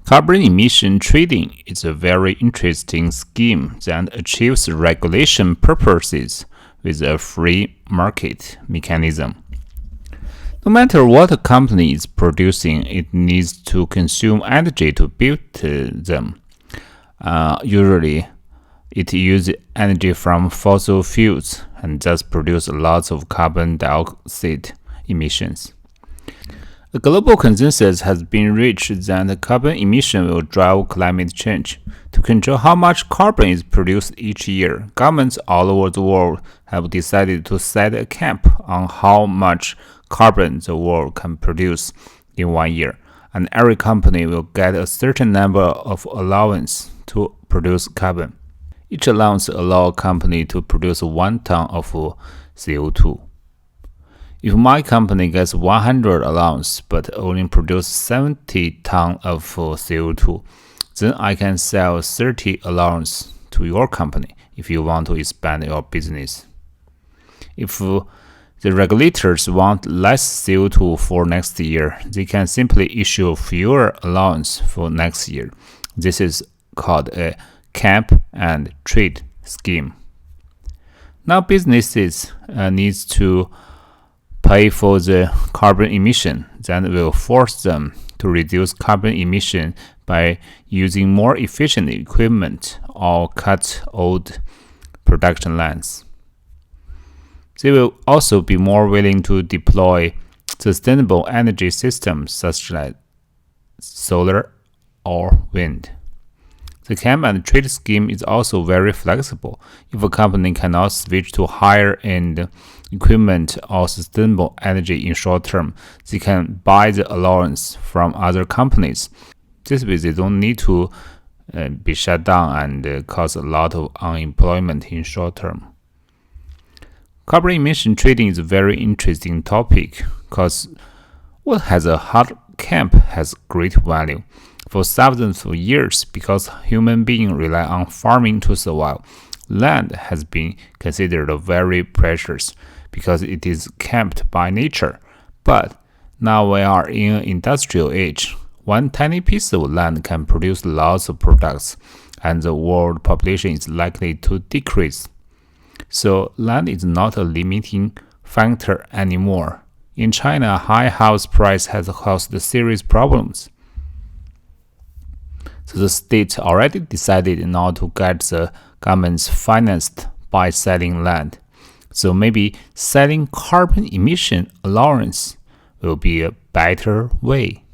Carbon emission trading is a very interesting scheme that achieves regulation purposes with a free market mechanism. No matter what a company is producing, it needs to consume energy to build them. Usually, it uses energy from fossil fuels and thus produces lots of carbon dioxide emissions. A global consensus has been reached that carbon emission will drive climate change. To control how much carbon is produced each year, governments all over the world have decided to set a cap on how much carbon the world can produce in 1 year, and every company will get a certain number of allowance to produce carbon. Each allowance allows a company to produce 1 ton of CO2. If my company gets 100 allowance but only produces 70 tons of CO2, then I can sell 30 allowance to your company if you want to expand your business. If the regulators want less CO2 for next year, they can simply issue fewer allowance for next year. This is called a cap and trade scheme. Now businesses need to pay for the carbon emission that will force them to reduce carbon emission by using more efficient equipment or cut old production lines. They will also be more willing to deploy sustainable energy systems such as solar or wind. The cap and trade scheme is also very flexible. If a company cannot switch to higher-end equipment or sustainable energy in short term, they can buy the allowance from other companies. This way, they don't need to be shut down and cause a lot of unemployment in short term. Carbon emission trading is a very interesting topic because what has a hard cap has great value. For thousands of years, because human beings rely on farming to survive, land has been considered very precious because it is kept by nature. But now we are in an industrial age. One tiny piece of land can produce lots of products, and the world population is likely to decrease. So land is not a limiting factor anymore. In China, high house price has caused serious problems. So the state already decided not to get the governments financed by selling land. So maybe selling carbon emission allowance will be a better way.